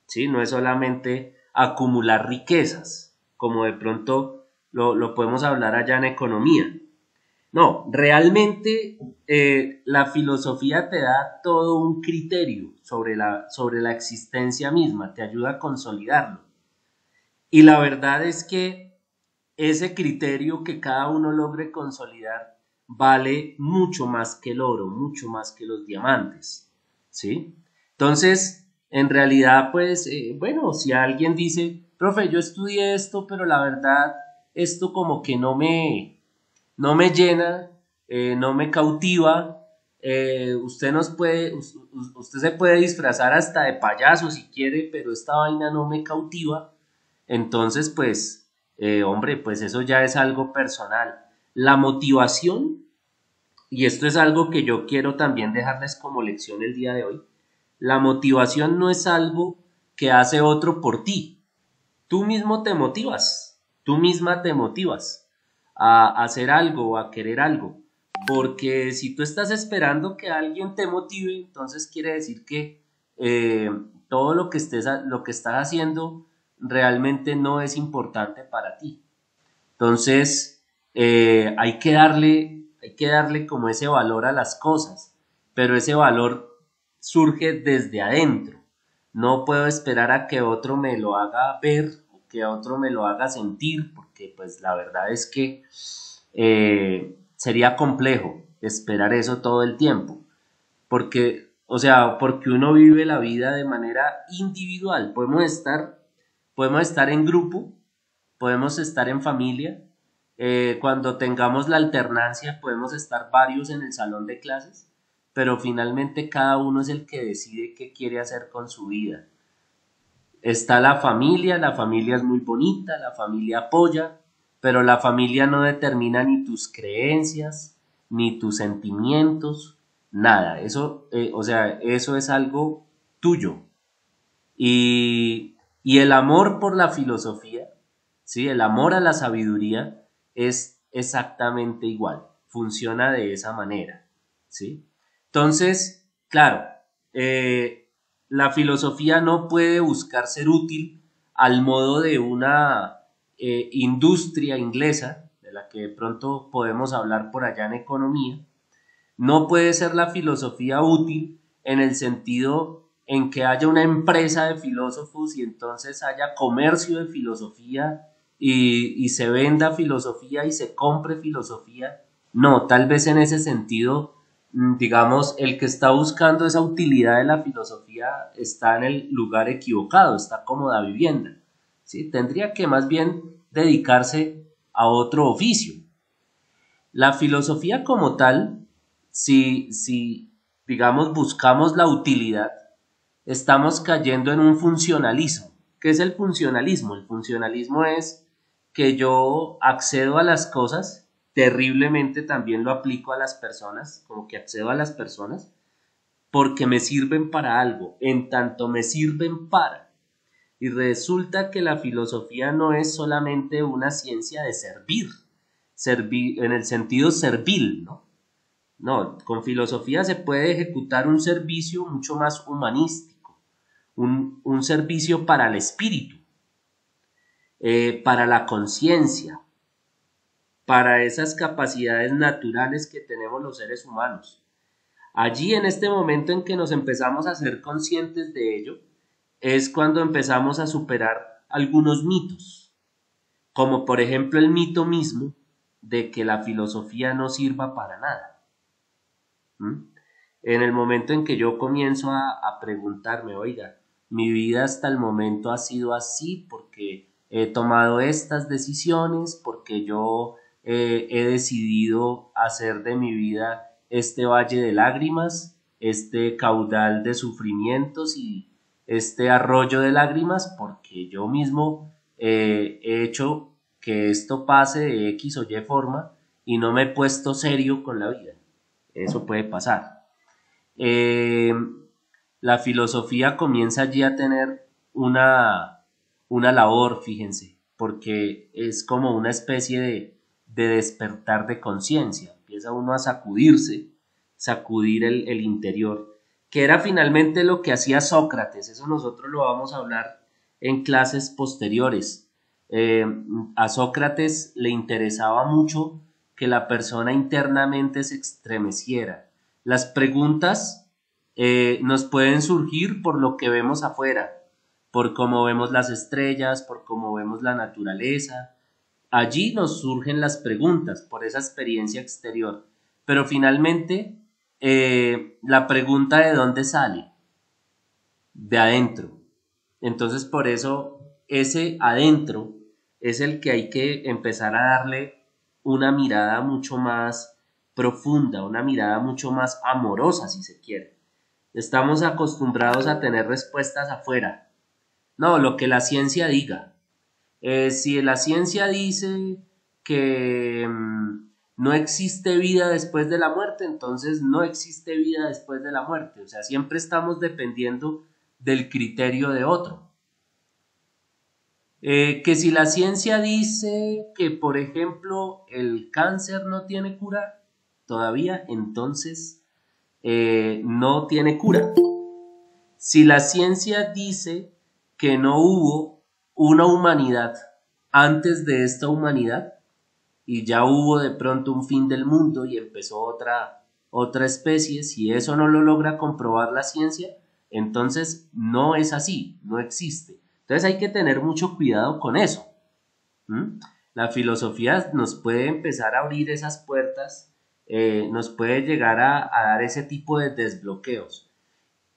¿sí? No es solamente acumular riquezas, como de pronto lo podemos hablar allá en economía. No, realmente la filosofía te da todo un criterio sobre la existencia misma, te ayuda a consolidarlo. Y la verdad es que ese criterio que cada uno logre consolidar vale mucho más que el oro, mucho más que los diamantes, ¿sí? Entonces, en realidad, pues, bueno, si alguien dice, profe, yo estudié esto, pero la verdad, esto como que no me llena, no me cautiva. Usted se puede disfrazar hasta de payaso si quiere, pero esta vaina no me cautiva. Entonces, pues, hombre, pues eso ya es algo personal. La motivación, y esto es algo que yo quiero también dejarles como lección el día de hoy, la motivación no es algo que hace otro por ti. Tú mismo te motivas, tú misma te motivas a hacer algo o a querer algo. Porque si tú estás esperando que alguien te motive, entonces quiere decir que todo lo que estás haciendo realmente no es importante para ti. Entonces, hay que darle como ese valor a las cosas, pero ese valor surge desde adentro. No puedo esperar a que otro me lo haga ver o que otro me lo haga sentir, porque pues la verdad es que sería complejo esperar eso todo el tiempo, porque uno vive la vida de manera individual. Podemos estar en grupo, podemos estar en familia, cuando tengamos la alternancia podemos estar varios en el salón de clases, pero finalmente cada uno es el que decide qué quiere hacer con su vida. Está la familia es muy bonita, la familia apoya, pero la familia no determina ni tus creencias, ni tus sentimientos, nada. Eso es algo tuyo. Y el amor por la filosofía, ¿sí? El amor a la sabiduría es exactamente igual, funciona de esa manera, ¿sí? Entonces, claro, la filosofía no puede buscar ser útil al modo de una industria inglesa, de la que de pronto podemos hablar por allá en economía. No puede ser la filosofía útil en el sentido en que haya una empresa de filósofos y entonces haya comercio de filosofía y se venda filosofía y se compre filosofía. No, tal vez en ese sentido, digamos, el que está buscando esa utilidad de la filosofía está en el lugar equivocado, está cómoda vivienda, ¿sí? Tendría que más bien dedicarse a otro oficio. La filosofía como tal, si digamos buscamos la utilidad, estamos cayendo en un funcionalismo. ¿Qué es el funcionalismo? El funcionalismo es que yo accedo a las cosas, terriblemente también lo aplico a las personas, como que accedo a las personas, porque me sirven para algo, en tanto me sirven para. Y resulta que la filosofía no es solamente una ciencia de servir en el sentido servil, ¿no? No, con filosofía se puede ejecutar un servicio mucho más humanístico, un servicio para el espíritu, para la conciencia, para esas capacidades naturales que tenemos los seres humanos. Allí, en este momento en que nos empezamos a ser conscientes de ello, es cuando empezamos a superar algunos mitos, como por ejemplo el mito mismo de que la filosofía no sirva para nada. En el momento en que yo comienzo a preguntarme, oiga, mi vida hasta el momento ha sido así porque he tomado estas decisiones, porque yo he decidido hacer de mi vida este valle de lágrimas, este caudal de sufrimientos y este arroyo de lágrimas, porque yo mismo he hecho que esto pase de X o Y forma y no me he puesto serio con la vida. Eso puede pasar. La filosofía comienza allí a tener una labor, fíjense, porque es como una especie de despertar de conciencia. Empieza uno a sacudir el interior, que era finalmente lo que hacía Sócrates. Eso nosotros lo vamos a hablar en clases posteriores. A Sócrates le interesaba mucho que la persona internamente se estremeciera. Las preguntas nos pueden surgir por lo que vemos afuera, por cómo vemos las estrellas, por cómo vemos la naturaleza. Allí nos surgen las preguntas por esa experiencia exterior, pero finalmente la pregunta ¿de dónde sale? De adentro. Entonces por eso ese adentro es el que hay que empezar a darle una mirada mucho más profunda, una mirada mucho más amorosa, si se quiere. Estamos acostumbrados a tener respuestas afuera. No, lo que la ciencia diga. Si la ciencia dice que no existe vida después de la muerte, entonces no existe vida después de la muerte. O sea, siempre estamos dependiendo del criterio de otro. Que si la ciencia dice que, por ejemplo, el cáncer no tiene cura todavía, entonces no tiene cura. Si la ciencia dice que no hubo una humanidad antes de esta humanidad y ya hubo de pronto un fin del mundo y empezó otra especie, si eso no lo logra comprobar la ciencia, entonces no es así, no existe. Entonces hay que tener mucho cuidado con eso. La filosofía nos puede empezar a abrir esas puertas, nos puede llegar a dar ese tipo de desbloqueos.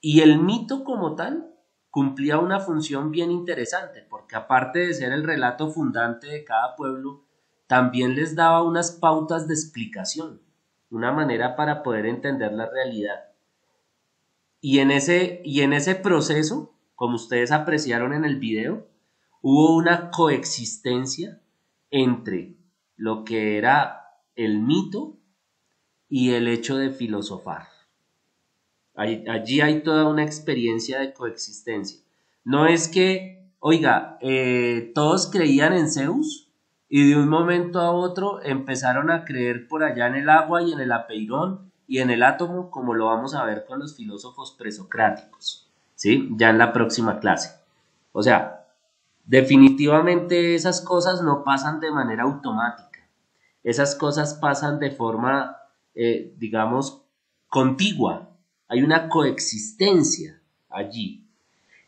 Y el mito como tal cumplía una función bien interesante, porque aparte de ser el relato fundante de cada pueblo, también les daba unas pautas de explicación, una manera para poder entender la realidad. Y en ese proceso, como ustedes apreciaron en el video, hubo una coexistencia entre lo que era el mito y el hecho de filosofar. Allí hay toda una experiencia de coexistencia. No es que, oiga, todos creían en Zeus y de un momento a otro empezaron a creer por allá en el agua y en el apeirón y en el átomo, como lo vamos a ver con los filósofos presocráticos, ¿sí? Ya en la próxima clase. O sea, definitivamente esas cosas no pasan de manera automática. Esas cosas pasan de forma, digamos, contigua. Hay una coexistencia allí.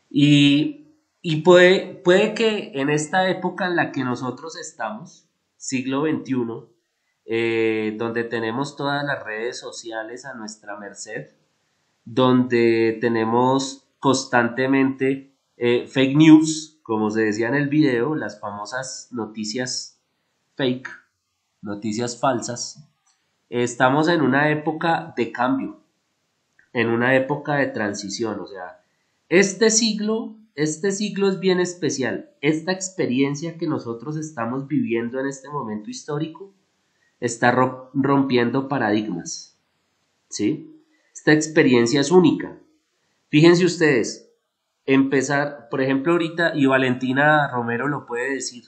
Y puede que en esta época en la que nosotros estamos, siglo XXI, donde tenemos todas las redes sociales a nuestra merced, donde tenemos constantemente fake news, como se decía en el video, las famosas noticias fake, noticias falsas, estamos en una época de cambio, en una época de transición. O sea, este siglo es bien especial. Esta experiencia que nosotros estamos viviendo en este momento histórico está rompiendo paradigmas, ¿sí? Esta experiencia es única. Fíjense ustedes, empezar, por ejemplo, ahorita, y Valentina Romero lo puede decir,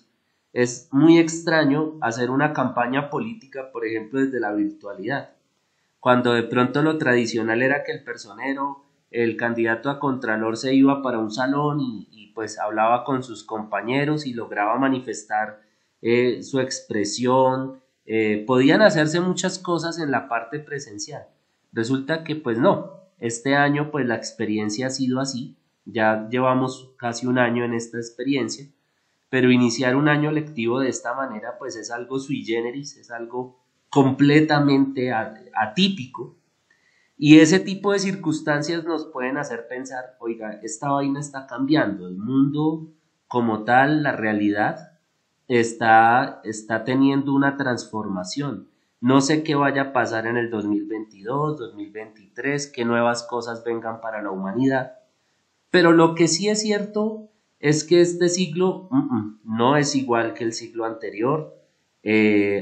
es muy extraño hacer una campaña política, por ejemplo, desde la virtualidad, cuando de pronto lo tradicional era que el personero, el candidato a contralor se iba para un salón y pues hablaba con sus compañeros y lograba manifestar su expresión, podían hacerse muchas cosas en la parte presencial. Resulta que pues no, este año pues la experiencia ha sido así, ya llevamos casi un año en esta experiencia, pero iniciar un año lectivo de esta manera pues es algo sui generis, es algo completamente atípico, y ese tipo de circunstancias nos pueden hacer pensar, oiga, esta vaina está cambiando, el mundo como tal, la realidad está teniendo una transformación. No sé qué vaya a pasar en el 2022, 2023, qué nuevas cosas vengan para la humanidad, pero lo que sí es cierto es que este siglo no es igual que el siglo anterior.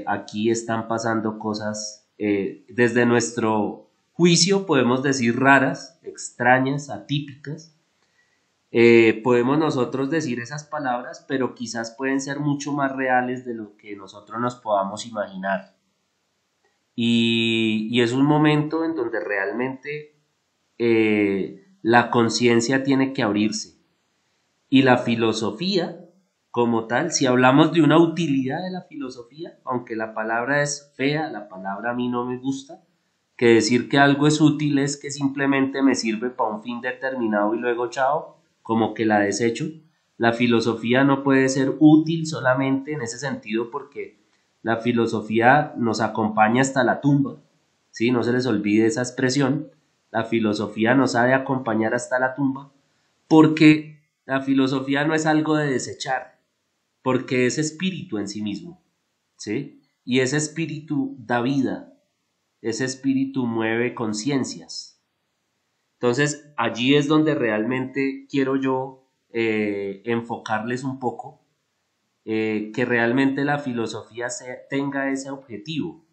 Aquí están pasando cosas desde nuestro juicio, podemos decir raras, extrañas, atípicas. Podemos nosotros decir esas palabras, pero quizás pueden ser mucho más reales de lo que nosotros nos podamos imaginar. Y es un momento en donde realmente la conciencia tiene que abrirse. Y la filosofía, como tal, si hablamos de una utilidad de la filosofía, aunque la palabra es fea, la palabra a mí no me gusta, que decir que algo es útil es que simplemente me sirve para un fin determinado y luego chao, como que la desecho. La filosofía no puede ser útil solamente en ese sentido, porque la filosofía nos acompaña hasta la tumba, ¿sí? No se les olvide esa expresión. La filosofía nos ha de acompañar hasta la tumba, porque la filosofía no es algo de desechar, porque es espíritu en sí mismo, ¿sí? Y ese espíritu da vida, ese espíritu mueve conciencias. Entonces, allí es donde realmente quiero yo enfocarles un poco, que realmente la filosofía tenga ese objetivo.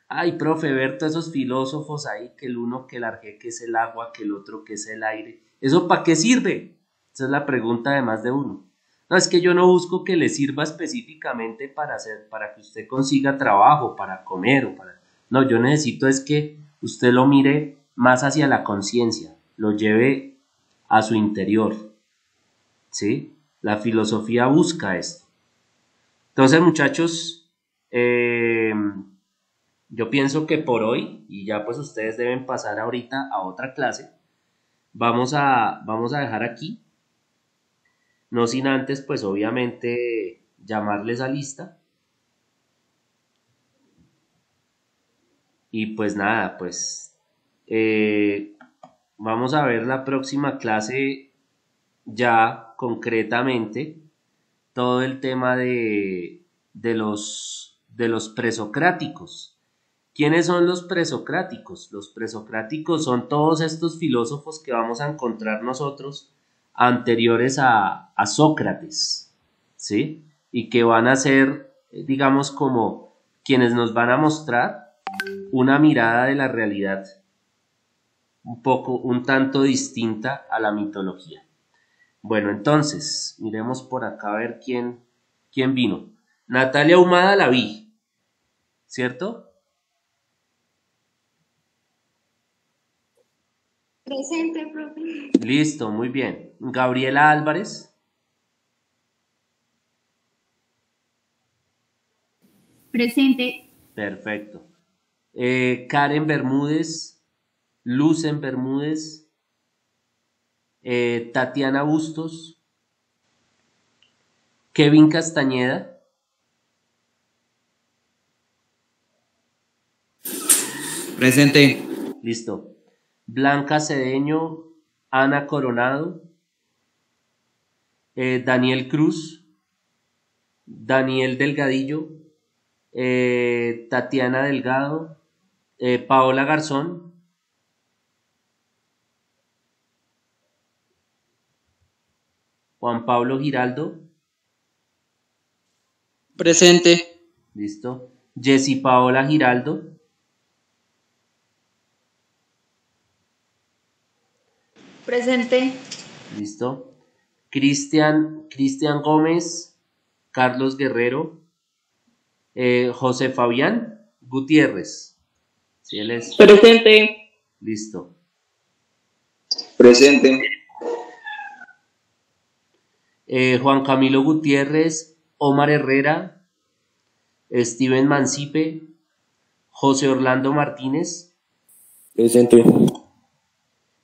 Ay, profe, ver todos esos filósofos ahí, que el uno que el arjé, que es el agua, que el otro que es el aire, ¿eso para qué sirve? Esa es la pregunta de más de uno. No, es que yo no busco que le sirva específicamente para que usted consiga trabajo, para comer o para... No, yo necesito es que usted lo mire más hacia la conciencia, lo lleve a su interior, ¿sí? La filosofía busca esto. Entonces, muchachos, yo pienso que por hoy, y ya pues ustedes deben pasar ahorita a otra clase, vamos a dejar aquí, no sin antes pues obviamente llamarles a lista, y pues nada, pues vamos a ver la próxima clase ya concretamente todo el tema de los presocráticos. ¿Quiénes son los presocráticos? Los presocráticos son todos estos filósofos que vamos a encontrar nosotros anteriores a Sócrates, ¿sí? Y que van a ser, digamos, como quienes nos van a mostrar una mirada de la realidad un tanto distinta a la mitología. Bueno, entonces, miremos por acá a ver quién vino. Natalia Ahumada la vi, ¿cierto? Presente, profe. Listo, muy bien. Gabriela Álvarez. Presente. Perfecto. Karen Bermúdez, Lucen Bermúdez, Tatiana Bustos, Kevin Castañeda, Presente. listo. Blanca Cedeño, Ana Coronado, Daniel Cruz, Daniel Delgadillo, Tatiana Delgado, Paola Garzón, Juan Pablo Giraldo, Presente. listo. Jessy Paola Giraldo, Presente. listo. Cristian Gómez, Carlos Guerrero, José Fabián Gutiérrez. ¿Sí él es? Presente. Listo. Presente. Juan Camilo Gutiérrez, Omar Herrera, Steven Mancipe, José Orlando Martínez, Presente.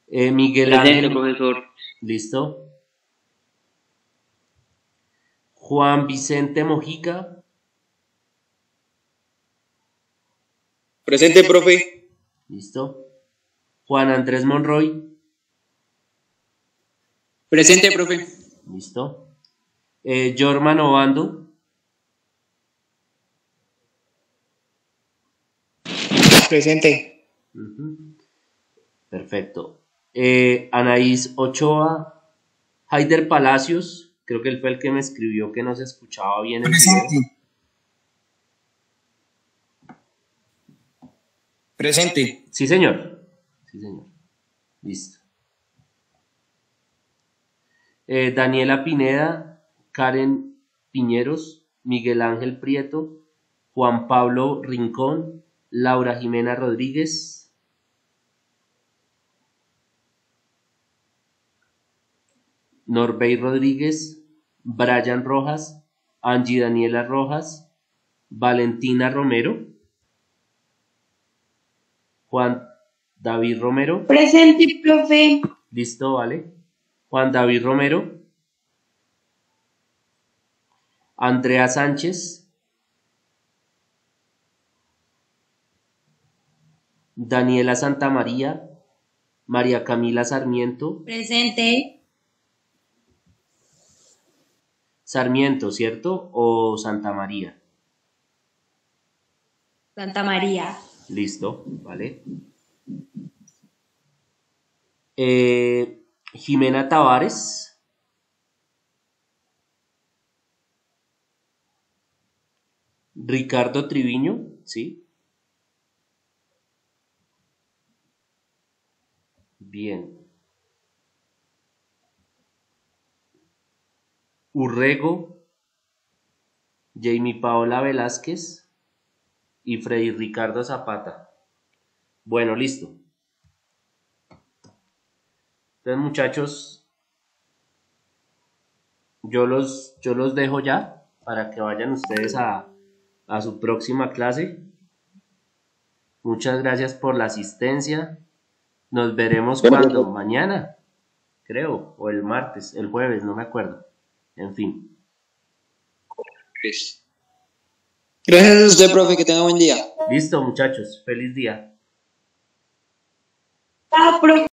Miguel Presente, Ángel, profesor. listo. Juan Vicente Mojica, Presente, profe. listo. Juan Andrés Monroy, Presente, profe. listo. Jorman Obando, Presente. perfecto. Anaís Ochoa, Haider Palacios, creo que él fue el que me escribió que no se escuchaba bien el video. Presente. Sí, señor. Sí, señor. Listo. Daniela Pineda, Karen Piñeros, Miguel Ángel Prieto, Juan Pablo Rincón, Laura Jimena Rodríguez, Norbey Rodríguez, Brian Rojas, Angie Daniela Rojas, Valentina Romero, Juan David Romero. Presente, profe. Listo, vale. Juan David Romero, Andrea Sánchez, Daniela Santamaría, María Camila Sarmiento. Presente. Sarmiento, ¿cierto? ¿O Santa María? Santa María. Listo, ¿vale? Jimena Tavares. Ricardo Triviño, ¿sí? Bien. Urrego, Jamie Paola Velázquez y Freddy Ricardo Zapata. Bueno, listo. Entonces, muchachos, yo los dejo ya para que vayan ustedes a su próxima clase. Muchas gracias por la asistencia. Nos veremos cuando, mañana, creo, o el martes, el jueves, no me acuerdo. En fin. Gracias a usted, profe, que tenga buen día. Listo, muchachos, feliz día. Chao, profe.